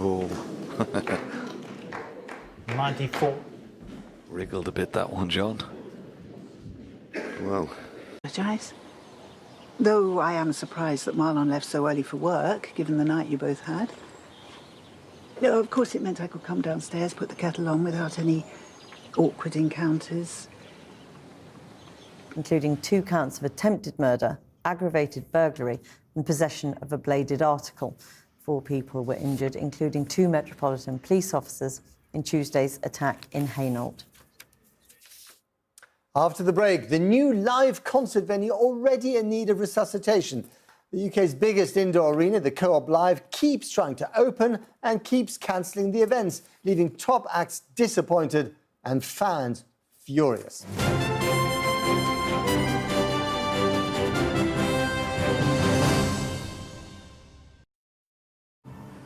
Oh. 94. Wriggled a bit, that one, John. Well. Apologise. Though I am surprised that Marlon left so early for work, given the night you both had. No, of course it meant I could come downstairs, put the kettle on without any awkward encounters. Including 2 counts of attempted murder, aggravated burglary and possession of a bladed article. 4 people were injured, including 2 Metropolitan Police officers in Tuesday's attack in Hainault. After the break, the new live concert venue already in need of resuscitation. The UK's biggest indoor arena, the Co-op Live, keeps trying to open and keeps cancelling the events, leaving top acts disappointed and fans furious.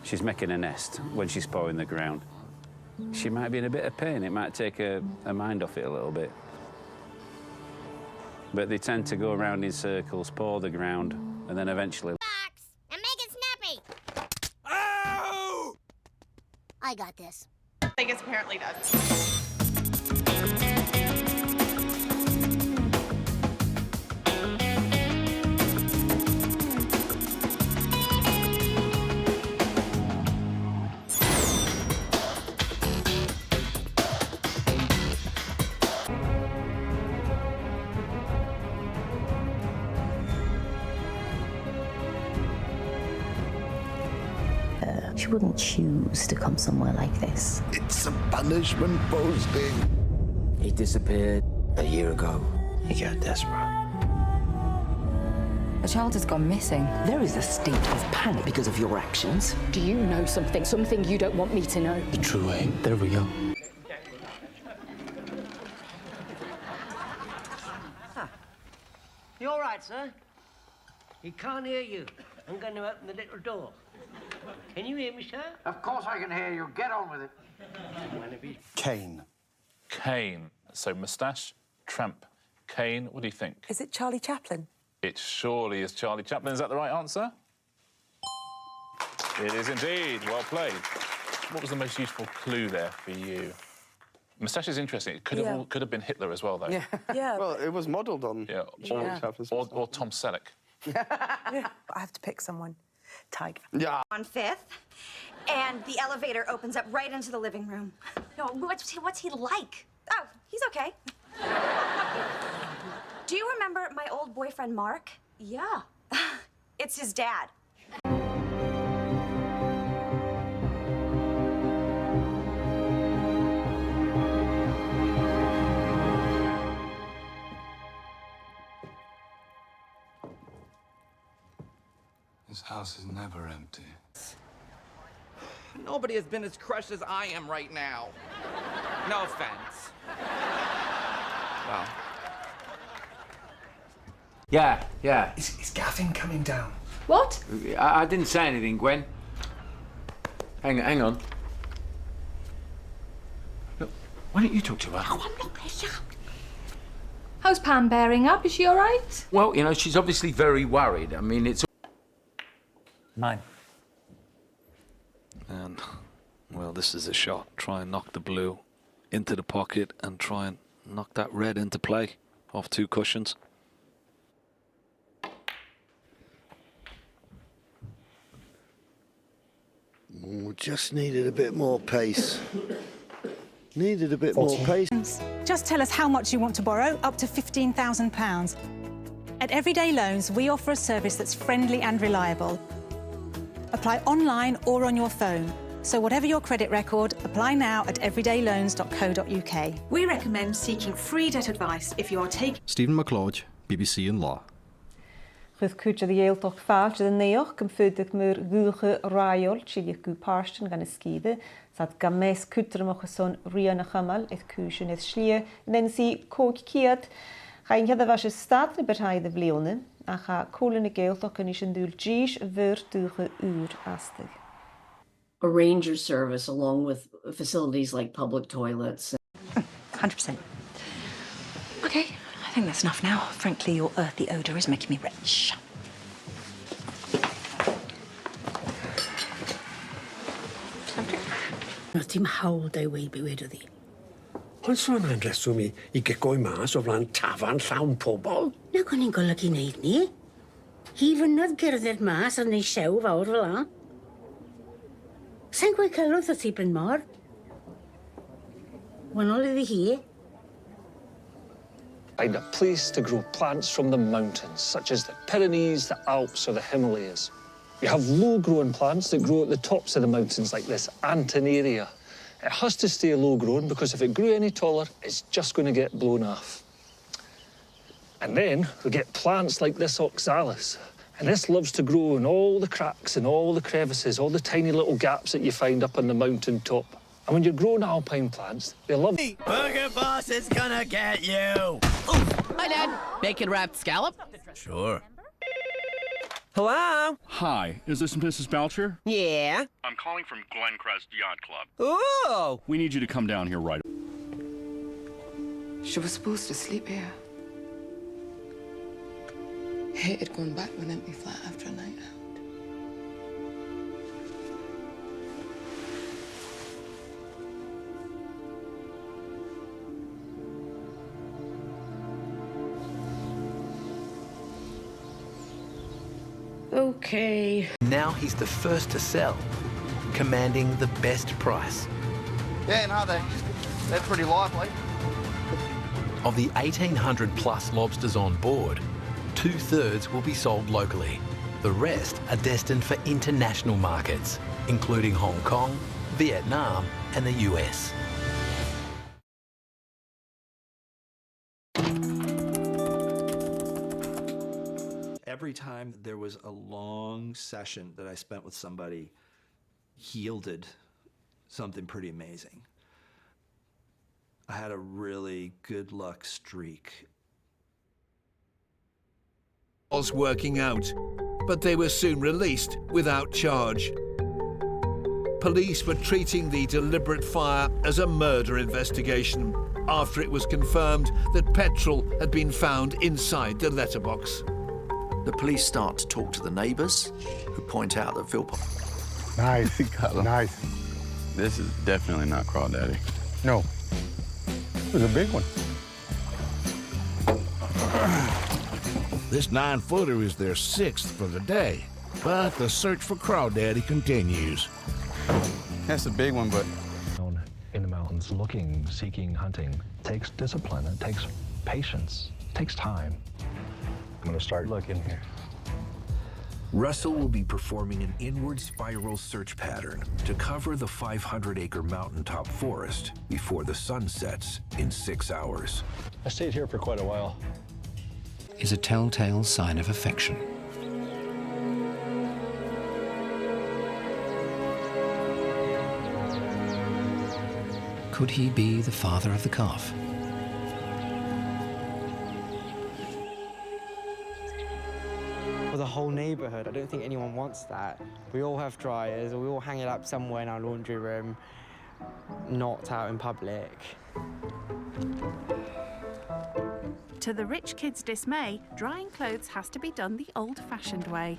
She's making a nest when she's pawing the ground. She might be in a bit of pain. It might take her mind off it a little bit. But they tend to go around in circles, paw the ground, and then eventually... Box and make it snappy! Oh! I got this. Vegas apparently does. She wouldn't choose to come somewhere like this. It's a punishment posting. He disappeared a year ago. He got desperate. A child has gone missing. There is a state of panic because of your actions. Do you know something you don't want me to know? The true aim. There we go. You all right, sir? He can't hear you. I'm going to open the little door. Can you hear me, sir? Of course I can hear you. Get on with it. Kane. Kane. So moustache, tramp. Kane, what do you think? Is it Charlie Chaplin? It surely is Charlie Chaplin. Is that the right answer? It is indeed. Well played. What was the most useful clue there for you? Moustache is interesting. It could have been Hitler as well, though. Yeah. Yeah. Well, it was modelled on. Yeah. Or Tom Selleck. Yeah. I have to pick someone. Tiger. Yeah. On 5th, and the elevator opens up right into the living room. No, what's he like? Oh, he's okay. Do you remember my old boyfriend, Mark? Yeah. It's his dad. This house is never empty. Nobody has been as crushed as I am right now. No offense. Well. Yeah. Is Gavin coming down? What? I didn't say anything, Gwen. Hang on. Look, why don't you talk to her? Oh, I'm not gonna shout. How's Pam bearing up? Is she all right? Well, you know, she's obviously very worried. I mean, it's... 9. And, well, this is a shot. Try and knock the blue into the pocket and try and knock that red into play off 2 cushions. Oh, just needed a bit more pace. Needed a bit more pace. Just tell us how much you want to borrow, up to £15,000. At Everyday Loans, we offer a service that's friendly and reliable. Apply online or on your phone. So whatever your credit record, apply now at everydayloans.co.uk. We recommend seeking free debt advice if you are taking... Stephen McLeod, BBC in Law. Chwyth cwtio the eiltoch falt the neoch gymfydig myr gwyche raiol chiliach gu parsten gan ysgide sad games cwtr moch son rian a chamal et cwysyn et schlie nen si coch kiad chain hedd was stad ni berhai de vleone a cha kolen geiltoch yn isyn dŵl gis fyr duge uur astig. A ranger service along with facilities like public toilets. 100%. Okay, I think that's enough now. Frankly, your earthy odour is making me rich. Na dim hawl da i weid o ddi. Ond sôn am reswm i gigoi mas o flan tafarn llawn pobl? Na o'n i'n golygu wneud ni. Hi fynydd gerdded mas a neu sew fawr fel la. Sa'n gweud cylwdd o ti Bryn Mawr? Wanol iddi hi. Find a place to grow plants from the mountains, such as the Pyrenees, the Alps, or the Himalayas. You have low-growing plants that grow at the tops of the mountains, like this Antonaria. It has to stay low-grown because if it grew any taller, it's just going to get blown off. And then we get plants like this Oxalis. And this loves to grow in all the cracks and all the crevices, all the tiny little gaps that you find up on the mountain top. And when you're growing alpine plants, they love... Burger Boss is gonna get you! Hi, Dad. Bacon-wrapped scallop? Sure. Hello? Hi, is this Mrs. Belcher? Yeah? I'm calling from Glencrest Yacht Club. Ooh! We need you to come down here right. She was supposed to sleep here. Hated going back to an empty flat after a night out. Okay. Now he's the first to sell, commanding the best price. Yeah, no, they're pretty lively. Of the 1,800 plus lobsters on board, 2/3 will be sold locally. The rest are destined for international markets, including Hong Kong, Vietnam, and the US. Every time there was a long session that I spent with somebody yielded something pretty amazing. I had a really good luck streak. Was working out, but they were soon released without charge. Police were treating the deliberate fire as a murder investigation after it was confirmed that petrol had been found inside the letterbox. The police start to talk to the neighbours, who point out that Philpott... Nice, nice. This is definitely not Crawdaddy. No, it was a big one. This 9-footer is their 6th for the day, but the search for Crawdaddy continues. That's a big one, but... In the mountains, looking, seeking, hunting takes discipline, it takes patience, it takes time. I'm gonna start looking here. Russell will be performing an inward spiral search pattern to cover the 500-acre mountaintop forest before the sun sets in 6 hours. I stayed here for quite a while. Is a telltale sign of affection. Could he be the father of the calf? For the whole neighbourhood, I don't think anyone wants that. We all have dryers, we all hang it up somewhere in our laundry room, not out in public. To the rich kids' dismay, drying clothes has to be done the old-fashioned way.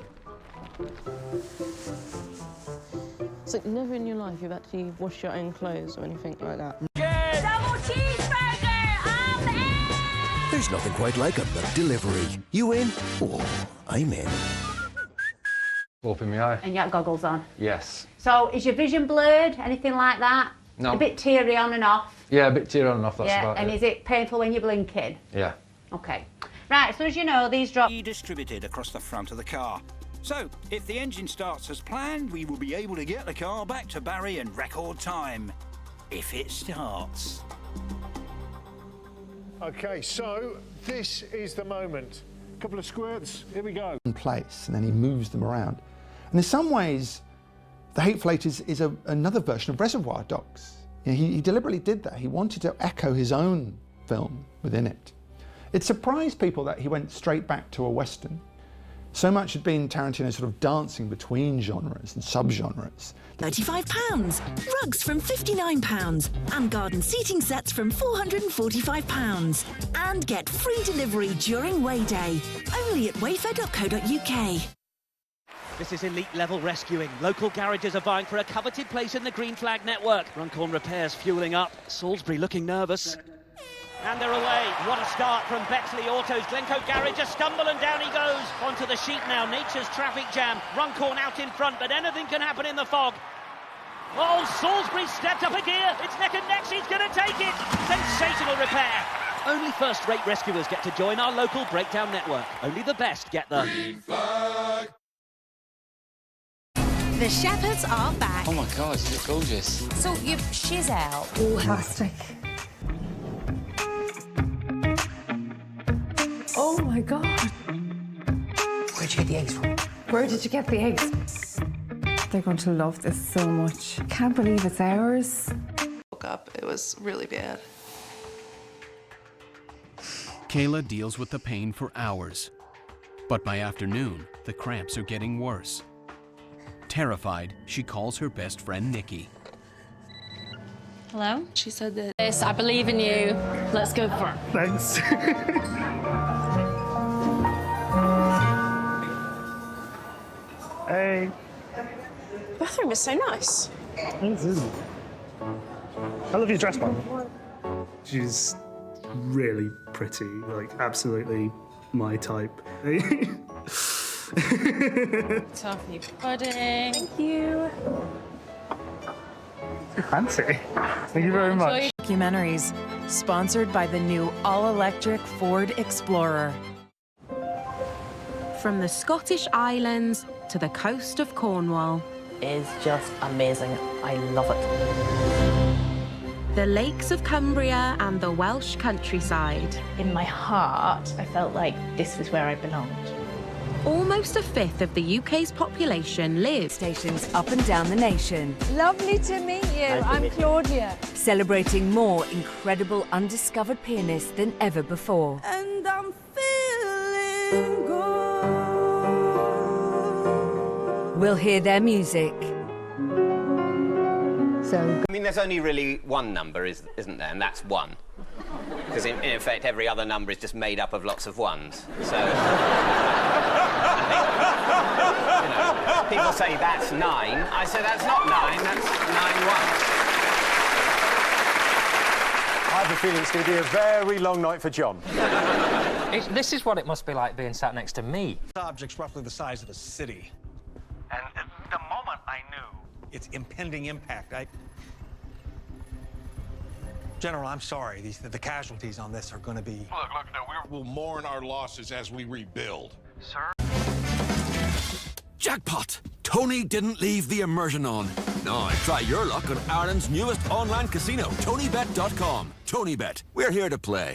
It's like never in your life you've actually washed your own clothes or anything like that. Double cheeseburger! I'm in! There's nothing quite like a McDelivery. You in? Oh, I'm in. Open my eye. And you got goggles on. Yes. So, is your vision blurred? Anything like that? No. A bit teary on and off? Yeah, a bit teary on and off, that's about and it. is it painful when you're blinking? Yeah. Okay. Right, so as you know, these drop... ...distributed across the front of the car. So, if the engine starts as planned, we will be able to get the car back to Barry in record time. If it starts. OK, so this is the moment. A couple of squirts, here we go. In place, and then he moves them around. And in some ways, The Hateful Eight is another version of Reservoir Dogs. You know, he deliberately did that. He wanted to echo his own film within it. It surprised people that he went straight back to a Western. So much had been Tarantino sort of dancing between genres and subgenres. £35, rugs from £59, and garden seating sets from £445. And get free delivery during Way Day, only at wayfair.co.uk. This is elite-level rescuing. Local garages are vying for a coveted place in the Green Flag network. Runcorn repairs fueling up. Salisbury looking nervous. And they're away. What a start from Bexley Autos. Glencoe Garage, a stumble and down he goes. Onto the sheet now. Nature's traffic jam. Runcorn out in front, but anything can happen in the fog. Oh, Salisbury stepped up a gear. It's neck and neck. She's going to take it. Sensational repair. Only first-rate rescuers get to join our local breakdown network. Only the best get the Green Flag. The Shepherds are back. Oh my God, you look gorgeous. Sort your shiz out. All plastic. Oh my God. Where'd you get the eggs from? Where did you get the eggs? They're going to love this so much. Can't believe it's ours. Woke up, it was really bad. Kayla deals with the pain for hours. But by afternoon, the cramps are getting worse. Terrified, she calls her best friend Nikki. Hello? She said that I believe in you. Let's go for it. Thanks. Hey. The bathroom is so nice. This is. I love your dress, Mum. She's really pretty, like absolutely my type. Toffee pudding. Thank you. Fancy. Thank you very much. Documentaries, sponsored by the new all-electric Ford Explorer. From the Scottish Islands to the coast of Cornwall. It's just amazing. I love it. The lakes of Cumbria and the Welsh countryside. In my heart, I felt like this was where I belonged. Almost a fifth of the UK's population lives. Stations up and down the nation. Lovely to meet you. I'm Claudia. Celebrating more incredible undiscovered pianists than ever before. And I'm feeling good. We'll hear their music. I mean, there's only really one number, isn't there? And that's one. Because in effect, every other number is just made up of lots of ones. So, I think, people say that's 9. I say that's not 9, that's 9 ones. I have a feeling it's going to be a very long night for John. This is what it must be like being sat next to me. The object's roughly the size of a city. And the moment I knew its impending impact, General, I'm sorry. The casualties on this are going to be... Look, no, we'll mourn our losses as we rebuild. Sir? Jackpot! Tony didn't leave the immersion on. Now, try your luck on Ireland's newest online casino, TonyBet.com. TonyBet, we're here to play.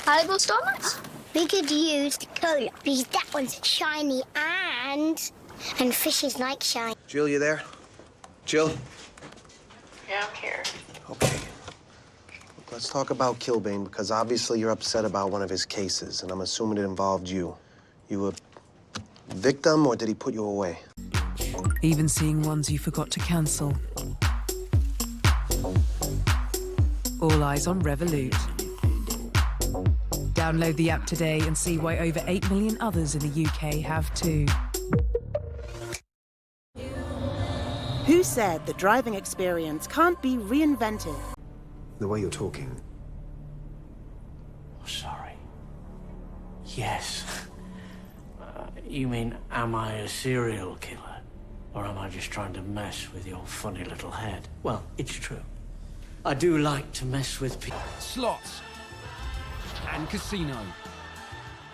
Valuable stones? We could use the colour because that one's shiny and fishes like shine. Jill, you there? Jill? Yeah, I'm here. Okay. Look, let's talk about Kilbane, because obviously you're upset about one of his cases, and I'm assuming it involved you. You a victim, or did he put you away? Even seeing ones you forgot to cancel. All eyes on Revolut. Download the app today and see why over 8 million others in the UK have too. Who said the driving experience can't be reinvented? The way you're talking. Sorry. Yes. You mean, am I a serial killer? Or am I just trying to mess with your funny little head? Well, it's true. I do like to mess with people. Slots and casino.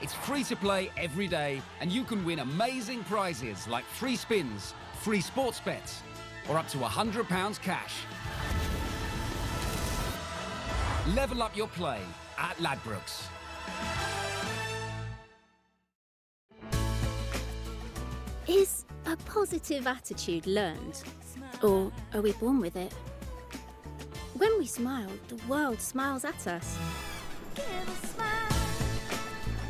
It's free to play every day, and you can win amazing prizes like free spins, free sports bets, or up to £100 cash. Level up your play at Ladbrokes. Is a positive attitude learned, or are we born with it? When we smile, the world smiles at us.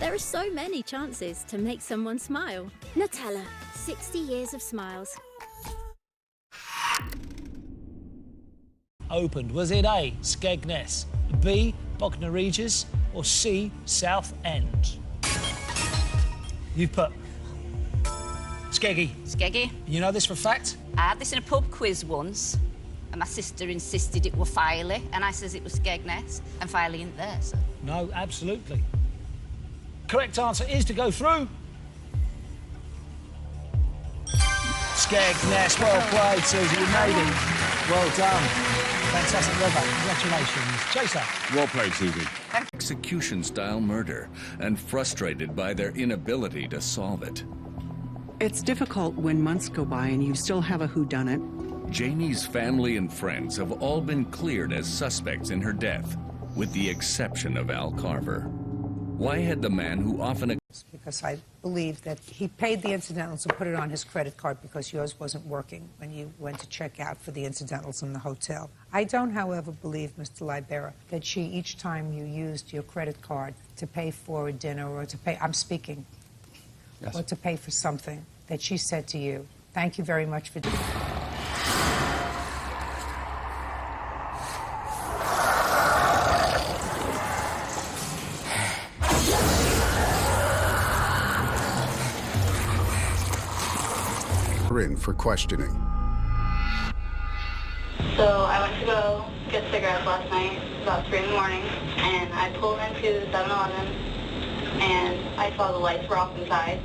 There are so many chances to make someone smile. Nutella, 60 years of smiles. Opened, was it A, Skegness, B, Bognor Regis, or C, South End? You put Skeggy. Skeggy. You know this for a fact? I had this in a pub quiz once, and my sister insisted it were Filey, and I says it was Skegness, and Filey ain't there, so... No, absolutely. Correct answer is to go through... Skegness. Well played, Susie. You made it. Well done. Fantastic work. Congratulations. Chaser. Well played, Susie. Execution-style murder, and frustrated by their inability to solve it. It's difficult when months go by and you still have a whodunit. Janie's family and friends have all been cleared as suspects in her death, with the exception of Al Carver. Why had the man who often... Because I believe that he paid the incidentals and put it on his credit card because yours wasn't working when you went to check out for the incidentals in the hotel. I don't, however, believe, Mr. Libera, that she, each time you used your credit card to pay for a dinner or to pay, I'm speaking, Yes. or to pay for something, that she said to you, thank you very much for doing that. In for questioning. So I went to go get cigarettes last night, about 3 in the morning, and I pulled into 7-Eleven, and I saw the lights were off inside,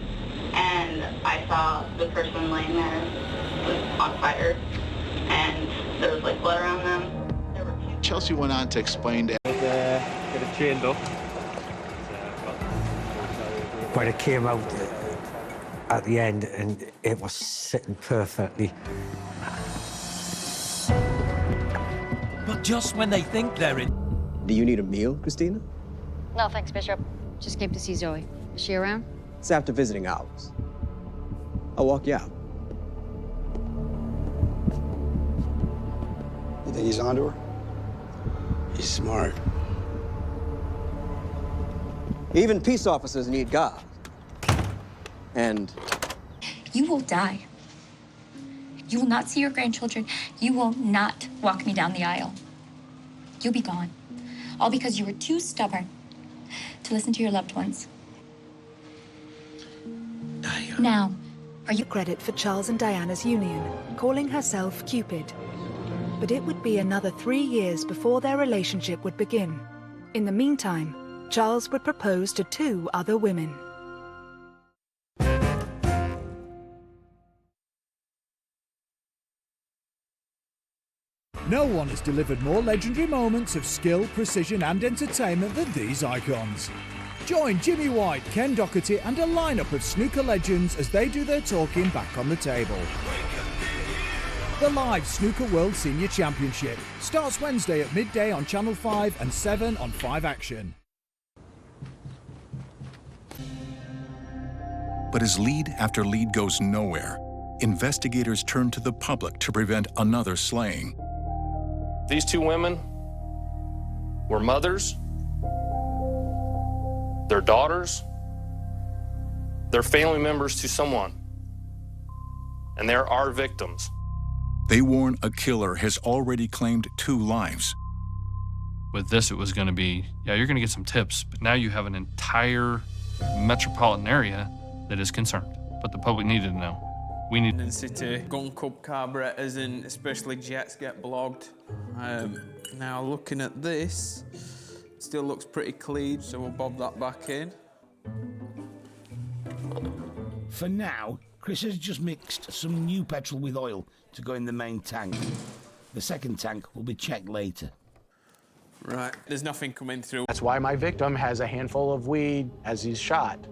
and I saw the person laying there on fire, and there was like blood around them. Chelsea went on to explain to get it chained up. When it came out at the end, and it was sitting perfectly. But just when they think they're in... Do you need a meal, Christina? No, thanks, Bishop. Just came to see Zoe. Is she around? It's after visiting hours. I'll walk you out. You think he's onto her? He's smart. Even peace officers need God. And... You will die. You will not see your grandchildren. You will not walk me down the aisle. You'll be gone. All because you were too stubborn to listen to your loved ones. Now, are you... Credit for Charles and Diana's union, calling herself Cupid. But it would be another 3 years before their relationship would begin. In the meantime, Charles would propose to 2 other women. No one has delivered more legendary moments of skill, precision and entertainment than these icons. Join Jimmy White, Ken Doherty and a lineup of snooker legends as they do their talking back on the table. The live Snooker World Senior Championship starts Wednesday at midday on Channel 5 and 7 on 5 Action. But as lead after lead goes nowhere, investigators turn to the public to prevent another slaying. These 2 women were mothers, their daughters, they're family members to someone, and they're our victims. They warn a killer has already claimed 2 lives. With this, it was going to be, yeah, you're going to get some tips, but now you have an entire metropolitan area that is concerned. But the public needed to know. We need... In city, gun club carburetors and especially jets get blogged. Now looking at this, still looks pretty clean, so we'll bob that back in. For now, Chris has just mixed some new petrol with oil to go in the main tank. The second tank will be checked later. Right, there's nothing coming through. That's why my victim has a handful of weed as he's shot.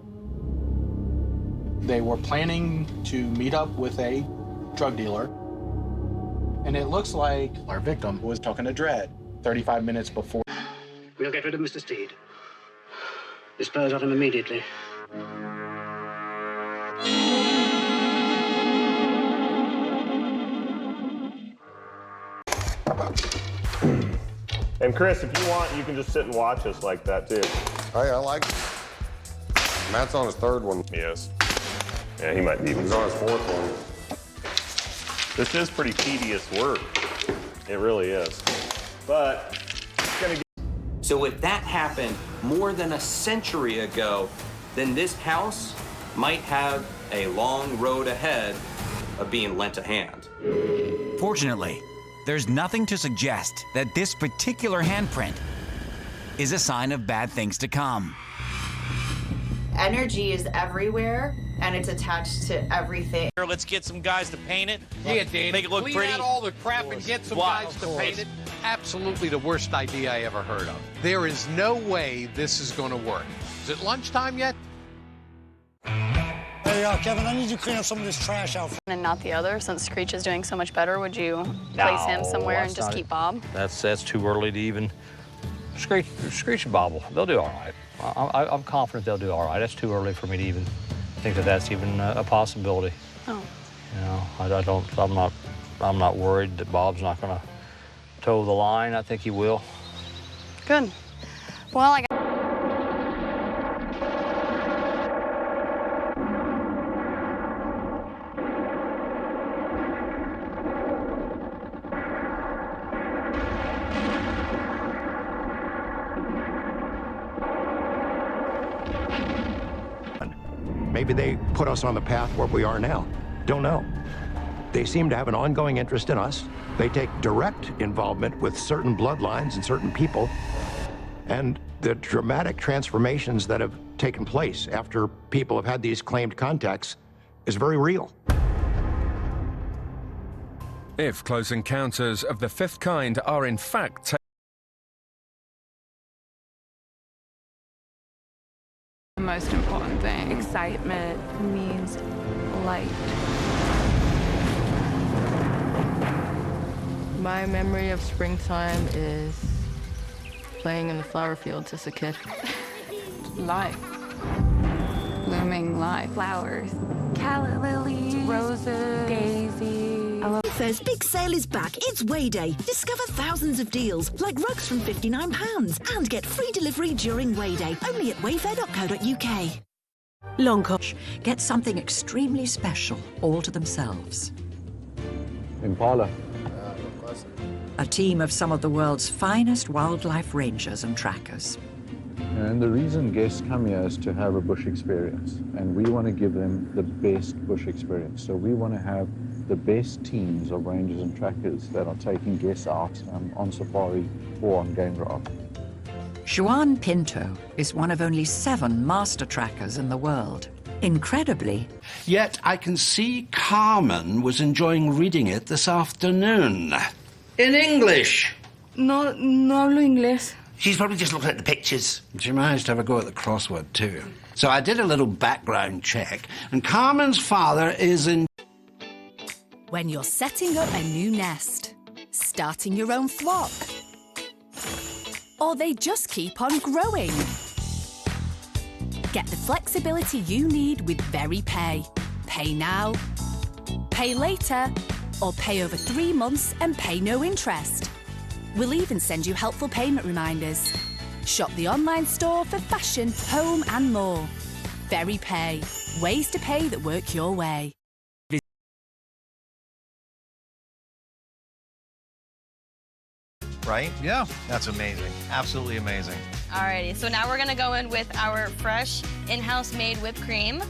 They were planning to meet up with a drug dealer, and it looks like our victim was talking to Dredd 35 minutes before. We'll get rid of Mr. Steed. Dispose of him immediately. And Chris, if you want, you can just sit and watch us like that too. Hey, I like it. Matt's on his 3rd one. Yes. Yeah, he might be. He's on his 4th one. This is pretty tedious work. It really is. But it's gonna get... So if that happened more than a century ago, then this house might have a long road ahead of being lent a hand. Fortunately, there's nothing to suggest that this particular handprint is a sign of bad things to come. Energy is everywhere, and it's attached to everything. Here, let's get some guys to paint it. Yeah, Dave. Make it look Clean pretty. out all the crap and get some guys to paint it. Absolutely the worst idea I ever heard of. There is no way this is going to work. Is it lunchtime yet? Hey, Kevin, I need you to clean up some of this trash out. And not the other, since Screech is doing so much better, would you place him somewhere and just keep Bob? That's too early to even. Screech and Bob, they'll do all right. I'm confident they'll do all right. That's too early for me to even think that that's even a possibility. Oh. You know, I'm not worried that Bob's not going to toe the line. I think he will. Good. Well, I got... Maybe they put us on the path where we are now. Don't know. They seem to have an ongoing interest in us. They take direct involvement with certain bloodlines and certain people. And the dramatic transformations that have taken place after people have had these claimed contacts is very real. If close encounters of the fifth kind are in fact The most important thing. Excitement means light. My memory of springtime is playing in the flower fields as a kid. Life. Blooming life. Flowers. Calla lilies. Roses. Daisies. Wayfair's big sale is back. It's Way Day. Discover thousands of deals, like rugs from £59, and get free delivery during Way Day. Only at wayfair.co.uk. Longkosh get something extremely special all to themselves. Impala. A team of some of the world's finest wildlife rangers and trackers. And the reason guests come here is to have a bush experience, and we want to give them the best bush experience. So we want to have the best teams of rangers and trackers that are taking guests out on safari or on game drive. Juan Pinto is one of only 7 master trackers in the world. Incredibly, Yet I can see Carmen was enjoying reading it this afternoon. In English. No hablo inglés. She's probably just looking at the pictures. She managed to have a go at the crossword, too. So I did a little background check, and Carmen's father is in... When you're setting up a new nest, starting your own flock, or they just keep on growing. Get the flexibility you need with VeryPay. Pay now, pay later, or pay over 3 months and pay no interest. We'll even send you helpful payment reminders. Shop the online store for fashion, home and more. VeryPay. Ways to pay that work your way. Right? Yeah. That's amazing. Absolutely amazing. Alrighty, so now we're gonna go in with our fresh in-house made whipped cream.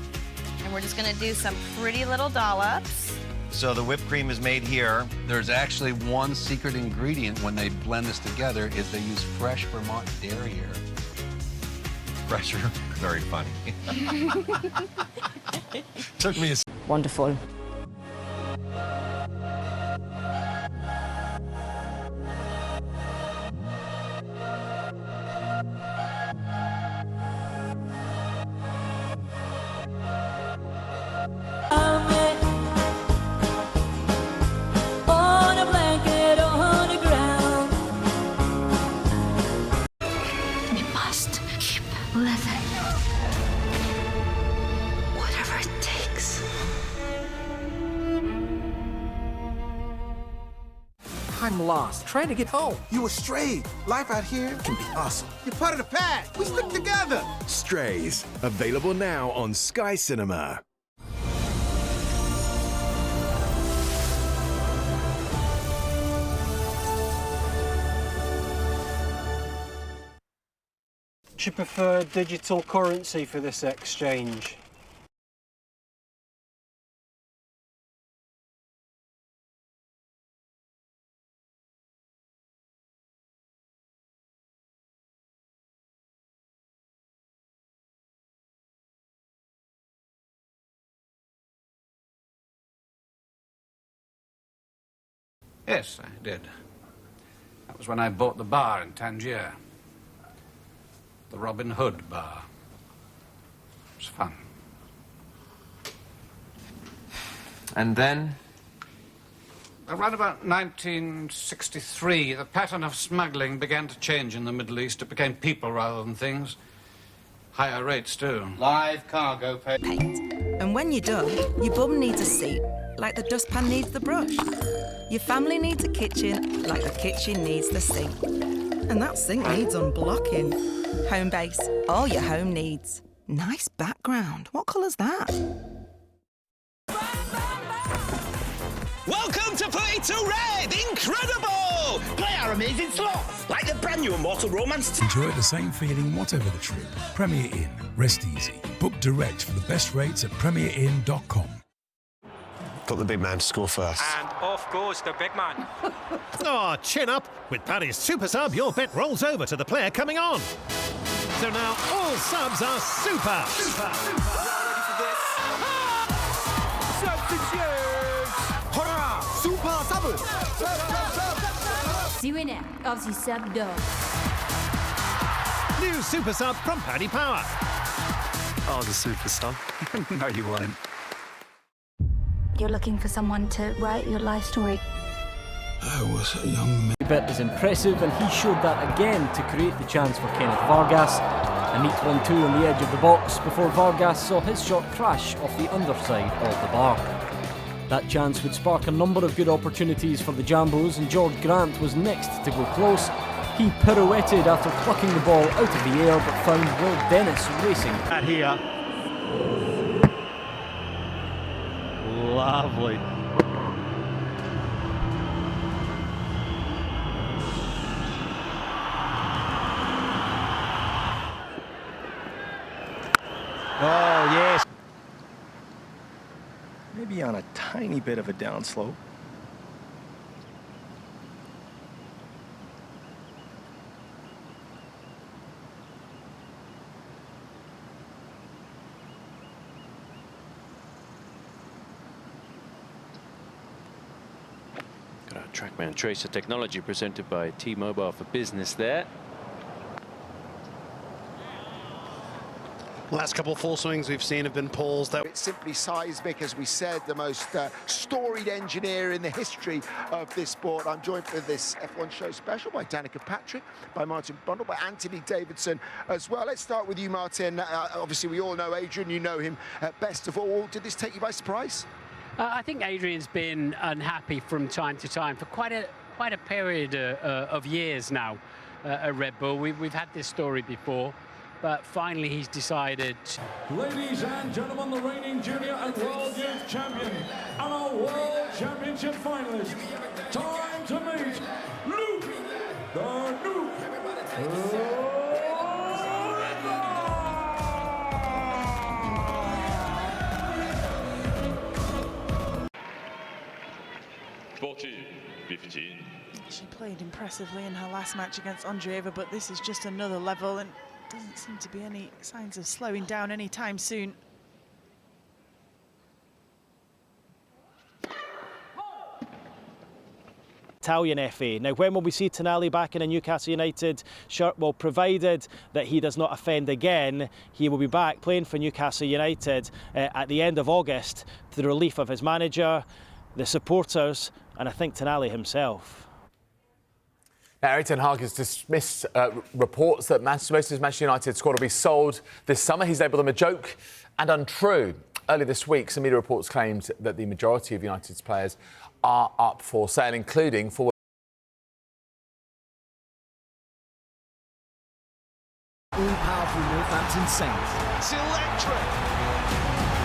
And we're just gonna do some pretty little dollops. So the whipped cream is made here. There's actually one secret ingredient when they blend this together is they use fresh Vermont dairy here. Fresher. Very funny. Took me a... Wonderful. Whatever it takes. I'm lost, trying to get home. You were strayed. Life out here can be awesome. You're part of the pack. We stick together. Strays, available now on Sky Cinema. Do you prefer digital currency for this exchange? Yes, I did. That was when I bought the bar in Tangier. The Robin Hood bar. It was fun. And then? Around about 1963, the pattern of smuggling began to change in the Middle East. It became people rather than things. Higher rates, too. Live cargo paint. And when you're done, your bum needs a seat, like the dustpan needs the brush. Your family needs a kitchen, like the kitchen needs the sink. And that sink needs unblocking. Homebase, all your home needs. Nice background. What colour's that? Welcome to Play to Red! Incredible! Play our amazing slots, like the brand new Immortal Romance. Enjoy the same feeling whatever the trip. Premier Inn. Rest easy. Book direct for the best rates at premierinn.com. Got the big man to score first. And off goes the big man. Oh, chin up. With Paddy's Super Sub, your bet rolls over to the player coming on. So now all subs are super. Super Sub. Suena of the sub dog. New Super Sub from Paddy Power. Oh, the Super Sub. No, you won't. You're looking for someone to write your life story. I was a young man. Bit is impressive, and he showed that again to create the chance for Kenneth Vargas. A neat 1-2 on the edge of the box before Vargas saw his shot crash off the underside of the bar. That chance would spark a number of good opportunities for the Jambos, and George Grant was next to go close. He pirouetted after plucking the ball out of the air, but found Will Dennis racing. At here. Lovely. Oh, yes. Maybe on a tiny bit of a downslope. Got our TrackMan Tracer technology presented by T-Mobile for Business there. Last couple of full swings we've seen have been pulls. It's simply seismic, as we said, the most storied engineer in the history of this sport. I'm joined for this F1 show special by Danica Patrick, by Martin Brundle, by Anthony Davidson as well. Let's start with you, Martin. Obviously, we all know Adrian. You know him best of all. Did this take you by surprise? I think Adrian's been unhappy from time to time for quite a period of years now at Red Bull. We've had this story before. But finally, he's decided. Ladies and gentlemen, the reigning junior and world youth champion and our world championship finalist. Time to meet Luke the Nuke. She played impressively in her last match against Andreeva, but this is just another level, and doesn't seem to be any signs of slowing down anytime soon. Italian FA. Now, when will we see Tonali back in a Newcastle United shirt? Well, provided that he does not offend again, he will be back playing for Newcastle United at the end of August, to the relief of his manager, the supporters, and I think Tonali himself. Now, Erik ten Hag has dismissed reports that Manchester United squad will be sold this summer. He's labelled them a joke and untrue. Earlier this week, some media reports claimed that the majority of United's players are up for sale, including for all-powerful Northampton Saints. It's electric.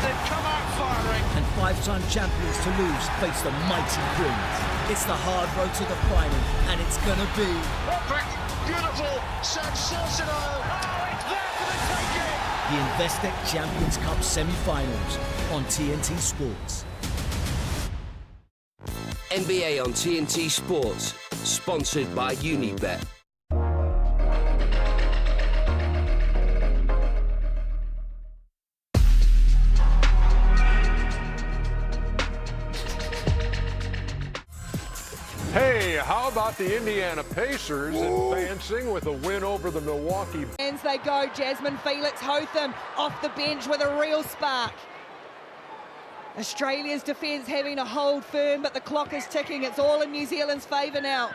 They've come out firing. And five-time champions Toulouse face the mighty Quins. It's the hard road to the final, and it's gonna be perfect, beautiful, sensational. Oh, it's there for the taking. The Investec Champions Cup semi-finals on TNT Sports. NBA on TNT Sports, sponsored by Unibet. how about the Indiana Pacers advancing with a win over the Milwaukee? Hands they go. Jasmine Felix-Hotham off the bench with a real spark. Australia's defence having to hold firm, but the clock is ticking. It's all in New Zealand's favour now.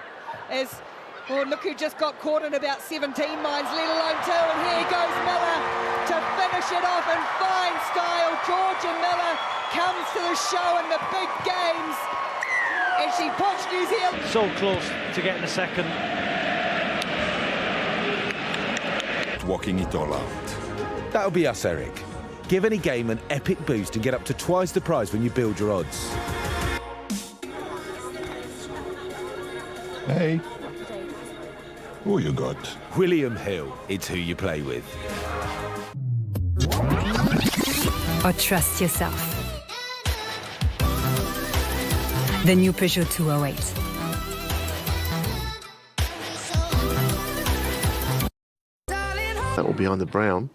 Well, look who just got caught in about 17 mines, let alone 2, and here goes Miller to finish it off in fine style. Georgia Miller comes to the show in the big games, and she puts New Zealand So close to getting a second. Walking it all out. That'll be us, Eric. Give any game an epic boost and get up to twice the prize when you build your odds. Hey. Who you got? William Hill. It's who you play with. Or trust yourself. The new Peugeot 208. That will be on the brown.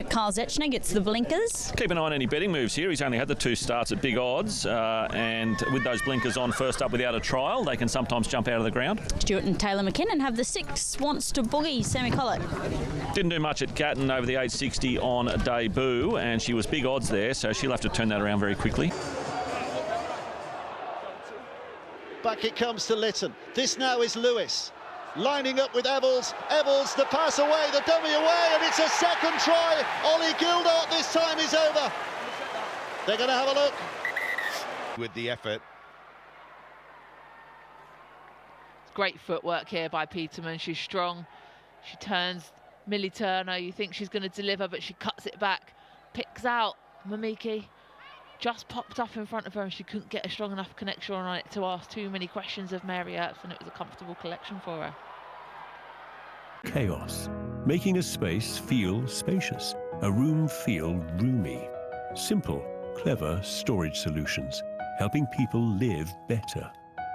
Carl Zetchner gets the blinkers. Keep an eye on any betting moves here. He's only had the 2 starts at big odds, and with those blinkers on first up without a trial, they can sometimes jump out of the ground. Stuart and Taylor McKinnon have the 6. Wants to boogie. Sammy Collett. Didn't do much at Gatton over the 860 on debut, and she was big odds there, so she'll have to turn that around very quickly. Back it comes to Lytton. This now is Lewis. Lining up with Evels. Evels, the pass away, the dummy away, and it's a second try. Ollie Gildart this time is over. They're going to have a look. With the effort. Great footwork here by Peterman. She's strong. She turns Millie Turner. You think she's going to deliver, but she cuts it back. Picks out Mamiki. Just popped up in front of her and she couldn't get a strong enough connection on it to ask too many questions of Mary Earps, and it was a comfortable collection for her. Chaos, making a space feel spacious, a room feel roomy. Simple, clever storage solutions, helping people live better.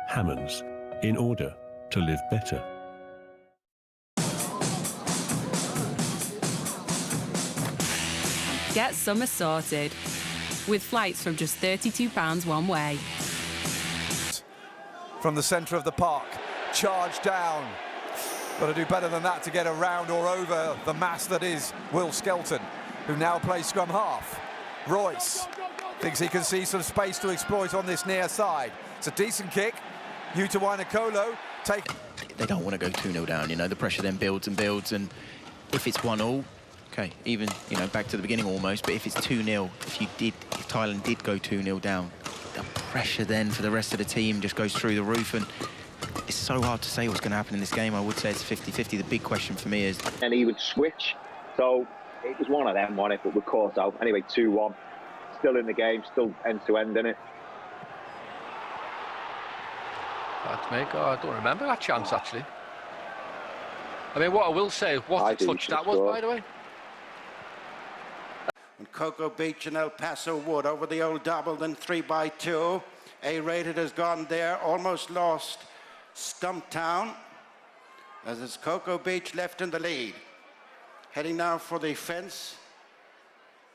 Hammonds, in order to live better. Get summer sorted with flights from just £32 one way. From the centre of the park, charge down. Got to do better than that to get around or over the mass that is Will Skelton, who now plays scrum half. Royce thinks he can see some space to exploit on this near side. It's a decent kick. Yuta Wainakolo take. They don't want to go 2-0 down, you know, the pressure then builds and builds, and if it's 1-1, okay, even, you know, back to the beginning almost, but if it's 2-0, if Thailand did go 2-0 down, the pressure then for the rest of the team just goes through the roof, and it's so hard to say what's going to happen in this game. I would say it's 50-50. The big question for me is... And he would switch, so it was one of them, one if it were caught out. Anyway, 2-1, still in the game, still end-to-end in it. That's me. I don't remember that chance, actually. I mean, what I will say, what a touch that was, by the way. And Cocoa Beach and El Paso Wood over the old Doubleton 3x2. A-rated has gone there, almost lost Stumptown, as it's Cocoa Beach left in the lead. Heading now for the fence,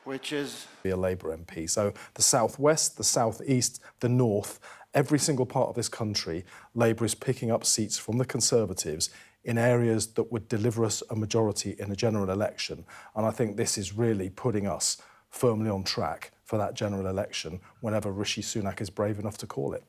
which is... Be a Labour MP. So the southwest, the southeast, the north, every single part of this country, Labour is picking up seats from the Conservatives in areas that would deliver us a majority in a general election. And I think this is really putting us firmly on track for that general election whenever Rishi Sunak is brave enough to call it.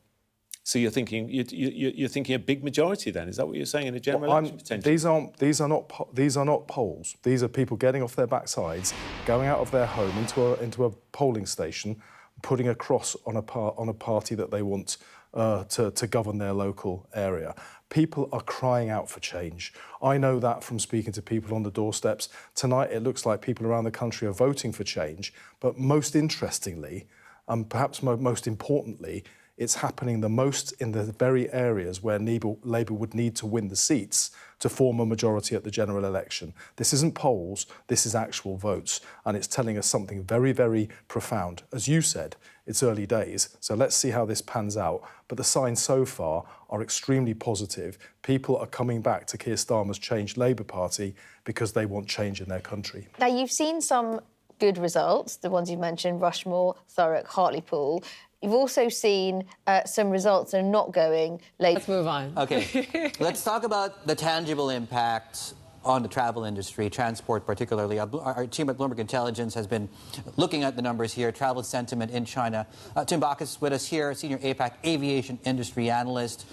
So you're thinking a big majority then? Is that what you're saying in a general election potentially? These are not polls. These are people getting off their backsides, going out of their home into a polling station, putting a cross on a party that they want to govern their local area. People are crying out for change. I know that from speaking to people on the doorsteps. Tonight it looks like people around the country are voting for change, but most interestingly, and perhaps most importantly, it's happening the most in the very areas where Labour would need to win the seats to form a majority at the general election. This isn't polls, this is actual votes, and it's telling us something very, very profound. As you said, it's early days, so let's see how this pans out. But the signs so far are extremely positive. People are coming back to Keir Starmer's Change Labour Party because they want change in their country. Now, you've seen some good results, the ones you mentioned, Rushmore, Thurrock, Hartlepool. You've also seen some results that are not going late. Let's move on. Okay, let's talk about the tangible impact on the travel industry, transport particularly. Our team at Bloomberg Intelligence has been looking at the numbers here, travel sentiment in China. Tim Bacchus with us here, Senior APAC Aviation Industry Analyst.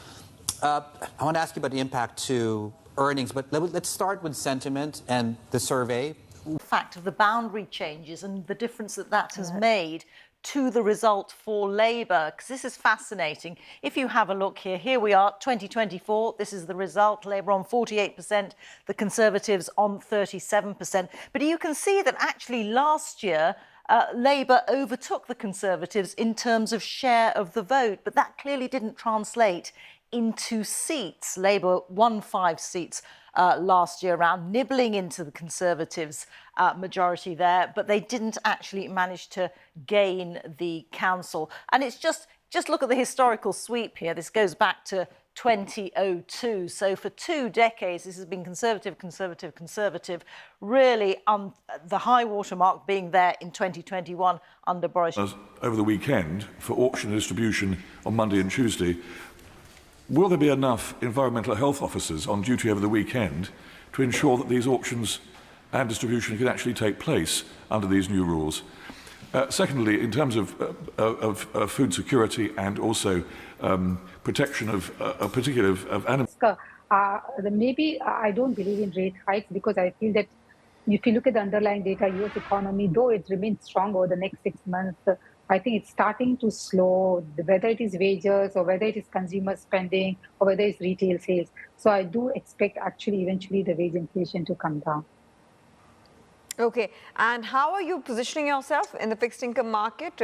I want to ask you about the impact to earnings, but let's start with sentiment and the survey. The fact of the boundary changes and the difference that has made to the result for Labour, because this is fascinating. If you have a look here we are, 2024, this is the result, Labour on 48%, the Conservatives on 37%. But you can see that actually last year, Labour overtook the Conservatives in terms of share of the vote, but that clearly didn't translate into seats. Labour won 5 seats last year round, nibbling into the Conservatives' majority there, but they didn't actually manage to gain the council. And it's just look at the historical sweep here. This goes back to 2002. So for 2 decades, this has been Conservative, Conservative, Conservative, really the high watermark being there in 2021 under Boris. Over the weekend for auction and distribution on Monday and Tuesday, will there be enough environmental health officers on duty over the weekend to ensure that these auctions and distribution can actually take place under these new rules? Secondly, in terms of food security and also protection of particularly of animals. Maybe I don't believe in rate hikes because I feel that if you look at the underlying data, U.S. economy, though it remains strong over the next 6 months, I think it's starting to slow, whether it is wages or whether it is consumer spending or whether it's retail sales. So I do expect actually eventually the wage inflation to come down. Okay, and how are you positioning yourself in the fixed income market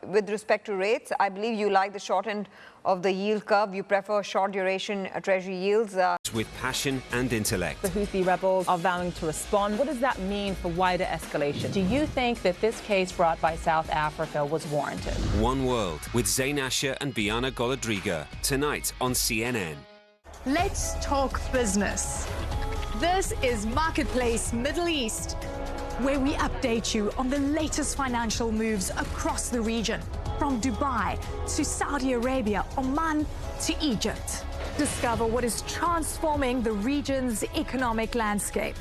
with respect to rates? I believe you like the short end of the yield curve. You prefer short duration treasury yields. With passion and intellect. The Houthi rebels are vowing to respond. What does that mean for wider escalation? Do you think that this case brought by South Africa was warranted? One World with Zain Asher and Biana Golodriga tonight on CNN. Let's talk business. This is Marketplace Middle East, where we update you on the latest financial moves across the region, from Dubai to Saudi Arabia, Oman to Egypt. Discover what is transforming the region's economic landscape.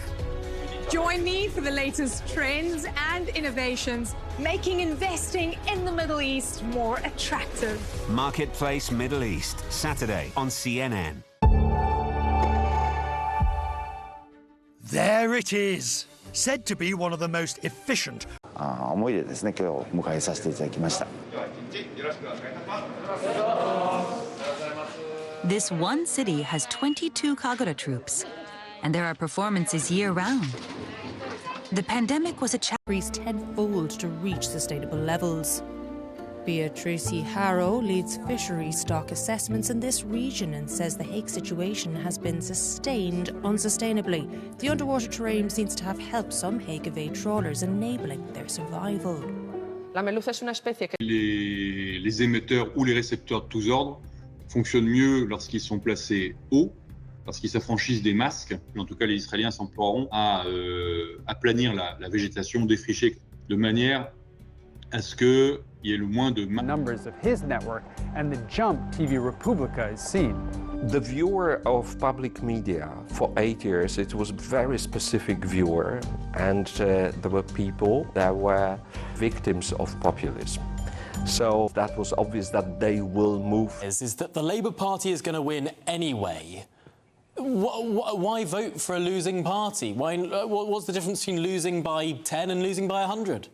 Join me for the latest trends and innovations, making investing in the Middle East more attractive. Marketplace Middle East, Saturday on CNN. There it is. Said to be one of the most efficient. This one city has 22 Kagura troops, and there are performances year-round. The pandemic was a challenge tenfold to reach sustainable levels. Beatrice Harrow leads fishery stock assessments in this region and says the hake situation has been sustained unsustainably. The underwater terrain seems to have helped some hake evade trawlers, enabling their survival. Les émetteurs ou les récepteurs de tous ordres fonctionnent mieux lorsqu'ils sont placés haut, lorsqu'ils s'affranchissent des masques. En tout cas, les Israéliens s'emploieront à aplanir la végétation, défricher de manière à ce qu'il y ait le moins de numbers of his network and the jump TV Republica is seen. The viewer of public media for 8 years, it was a very specific viewer, and there were people that were victims of populism. So that was obvious that they will move. Is that the Labour Party is going to win anyway? Why vote for a losing party? What's the difference between losing by 10 and losing by 100?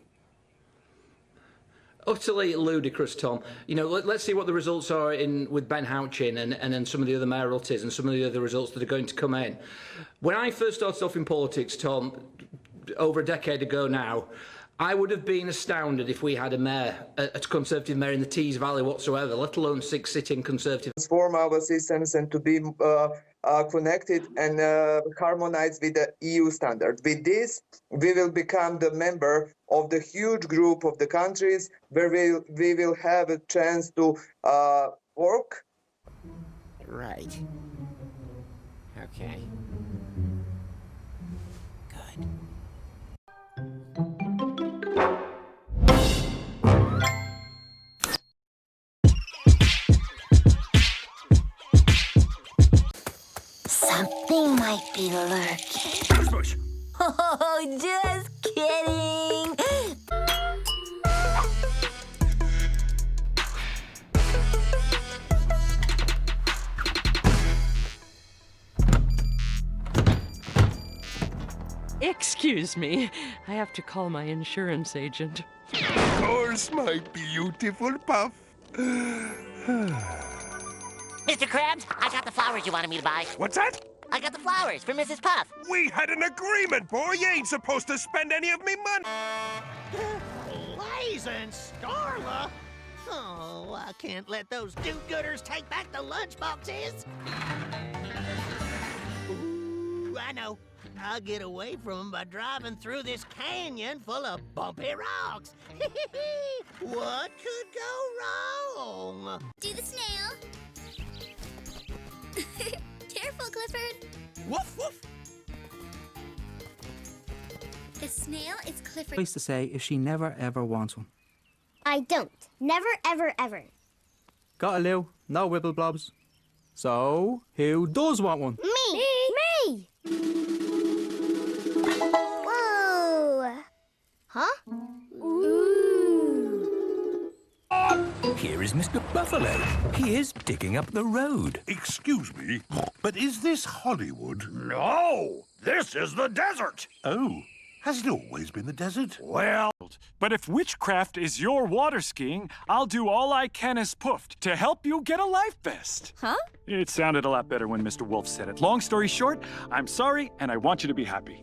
Utterly ludicrous, Tom. You know, let's see what the results are with Ben Houchin and then some of the other mayoralties and some of the other results that are going to come in. When I first started off in politics, Tom, over a decade ago now, I would have been astounded if we had a mayor, a Conservative mayor in the Tees Valley whatsoever, let alone 6 sitting Conservative. Transform our systems and to be connected and harmonized with the EU standard. With this, we will become the member of the huge group of the countries where we will have a chance to work. Right. Okay. Good. might be lurking. Oh, just kidding. Excuse me, I have to call my insurance agent. Of course, my beautiful Puff. Mr. Krabs, I got the flowers you wanted me to buy. What's that? I got the flowers for Mrs. Puff. We had an agreement, boy. You ain't supposed to spend any of me money. Blazing Starla? Oh, I can't let those do-gooders take back the lunchboxes. Ooh, I know. I'll get away from them by driving through this canyon full of bumpy rocks. What could go wrong? Do the snail. Careful, Clifford. Woof, woof. The snail is Clifford. Place to say if she never ever wants one. I don't. Never, ever, ever. Got a Lou, no wibble blobs. So, who does want one? Me! Me! Whoa! Huh? Ooh. Here is Mr. Buffalo. He is digging up the road. Excuse me, but is this Hollywood? No! This is the desert! Oh, has it always been the desert? Well, but if witchcraft is your water skiing, I'll do all I can as Puffed to help you get a life vest. Huh? It sounded a lot better when Mr. Wolf said it. Long story short, I'm sorry, and I want you to be happy.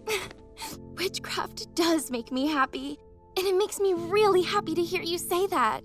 Witchcraft does make me happy. And it makes me really happy to hear you say that.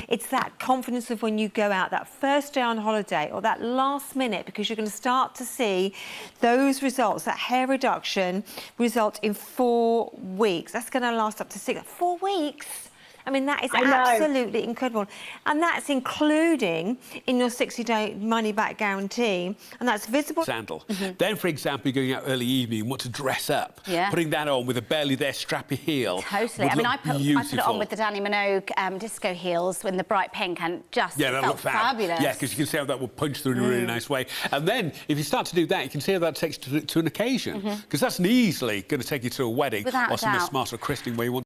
It's that confidence of when you go out, that first day on holiday or that last minute, because you're going to start to see those results, that hair reduction result in 4 weeks. That's going to last up to 4 weeks. I mean, that is absolutely incredible. And that's including in your 60-day money-back guarantee, and that's visible. Sandal. Then, for example, you're going out early evening and want to dress up. Yeah. Putting that on with a barely there strappy heel. Totally. I mean, I put it on with the Danny Minogue disco heels in the bright pink and just felt fabulous. Yeah, because you can see how that will punch through in a really nice way. And then, if you start to do that, you can see how that takes to an occasion. Because that's easily going to take you to a wedding Without or a somewhere doubt. smart or christening where you want